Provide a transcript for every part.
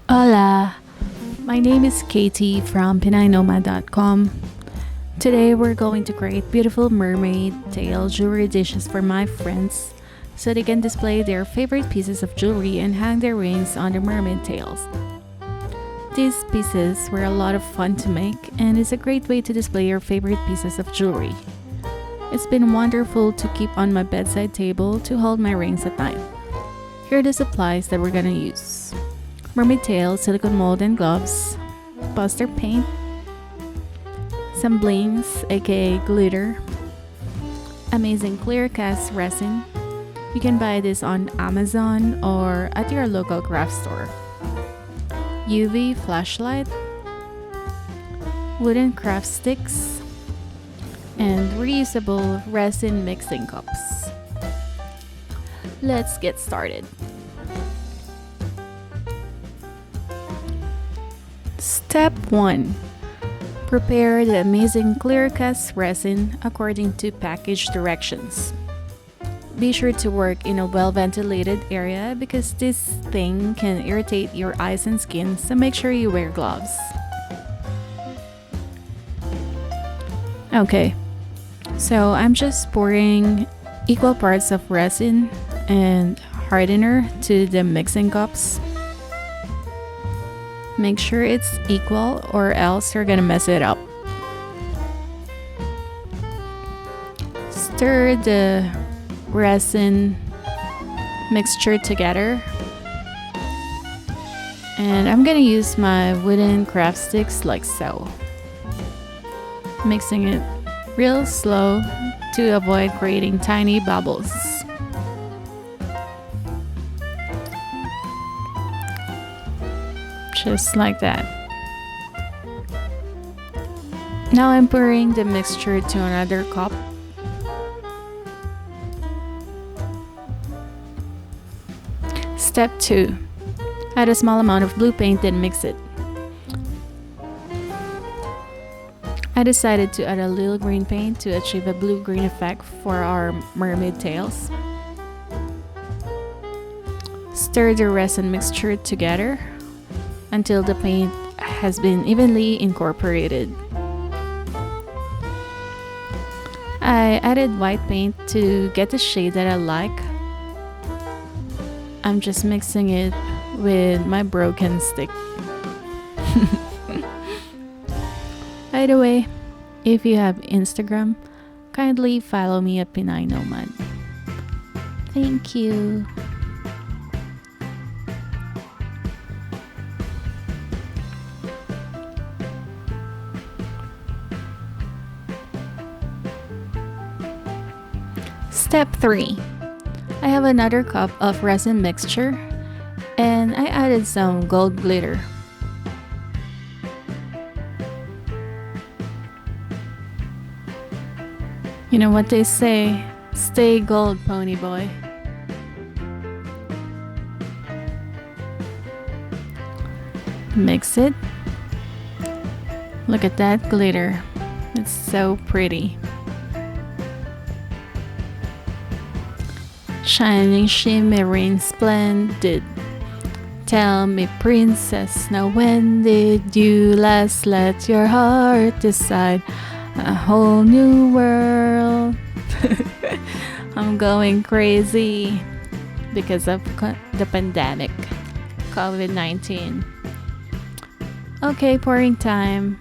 Hola, my name is Katie from PinayNomad.com. Today we're going to create beautiful mermaid tail jewelry dishes for my friends so they can display their favorite pieces of jewelry and hang their rings on their mermaid tails. These pieces were a lot of fun to make and it's a great way to display your favorite pieces of jewelry. It's been wonderful to keep on my bedside table to hold my rings at night. Here are the supplies that we're gonna use: mermaid tail, silicone mold and gloves, poster paint, some blings aka glitter, amazing clear cast resin. You can buy this on Amazon or at your local craft store. UV flashlight, wooden craft sticks, and reusable resin mixing cups. Let's get started. Step 1. Prepare the amazing clear cast resin according to package directions. Be sure to work in a well-ventilated area because this thing can irritate your eyes and skin, so make sure you wear gloves. Okay, so I'm just pouring equal parts of resin and hardener to the mixing cups. Make sure it's equal or else you're gonna mess it up. Stir the resin mixture together. And I'm gonna use my wooden craft sticks like so. Mixing it real slow to avoid creating tiny bubbles. Just like that. Now I'm pouring the mixture to another cup. Step 2. Add a small amount of blue paint and mix it. I decided to add a little green paint to achieve a blue-green effect for our mermaid tails. Stir the resin mixture together until the paint has been evenly incorporated. I added white paint to get the shade that I like. I'm just mixing it with my broken stick. By the way, if you have Instagram, kindly follow me at Pinay Nomad. Thank you. Step 3. I have another cup of resin mixture and I added some gold glitter. You know what they say, stay gold, pony boy. Mix it. Look at that glitter. It's so pretty. Shining, shimmering, splendid. Tell me, princess, now when did you last let your heart decide? A whole new world. I'm going crazy because of the pandemic, COVID-19. Okay, pouring time.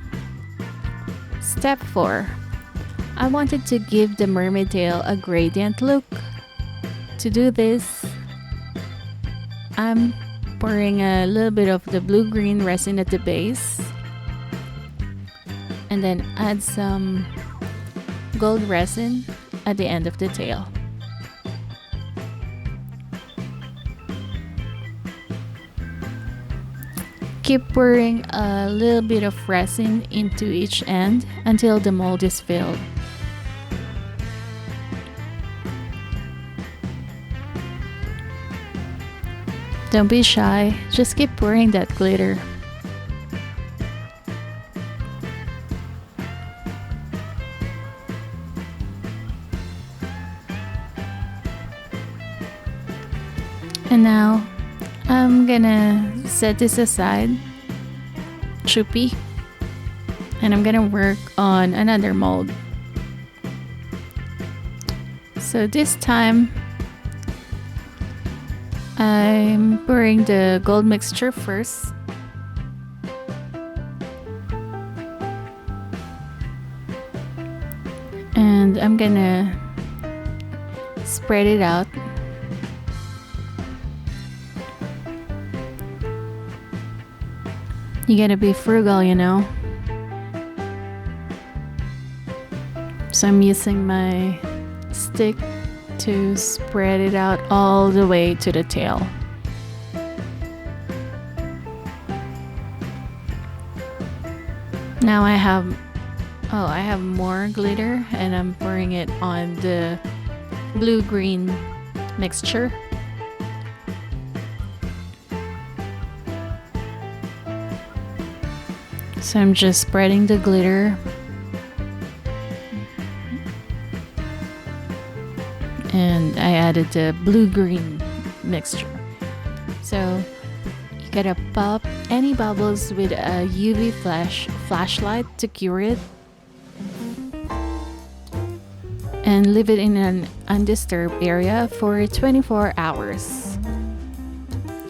Step 4. I wanted to give the mermaid tail a gradient look. To do this, I'm pouring a little bit of the blue-green resin at the base and then add some gold resin at the end of the tail. Keep pouring a little bit of resin into each end until the mold is filled. Don't be shy, just keep pouring that glitter. And now I'm gonna set this aside, choopy, and I'm gonna work on another mold. So this time I'm pouring the gold mixture first. And I'm gonna spread it out. You gotta be frugal, you know. So I'm using my stick to spread it out all the way to the tail. Now I have more glitter, and I'm pouring it on the blue-green mixture. So I'm just spreading the glitter, and I added the blue-green mixture. So you gotta pop any bubbles with a UV flashlight to cure it, and leave it in an undisturbed area for 24 hours.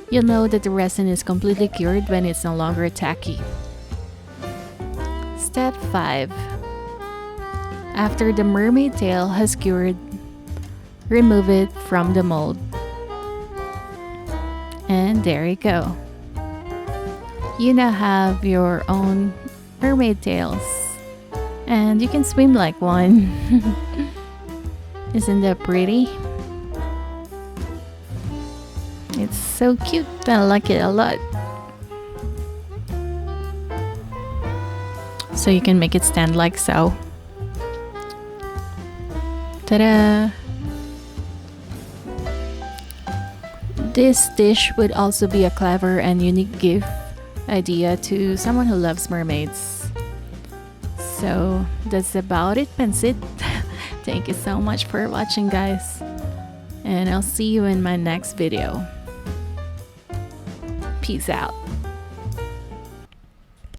You'll know that the resin is completely cured when it's no longer tacky. Step 5. After the mermaid tail has cured, remove it from the mold. And there you go. You now have your own mermaid tails, and you can swim like one. Isn't that pretty? It's so cute. I like it a lot. So you can make it stand like so. Ta-da! This dish would also be a clever and unique gift idea to someone who loves mermaids. So that's about it, Pensit. Thank you so much for watching, guys, and I'll see you in my next video. Peace out.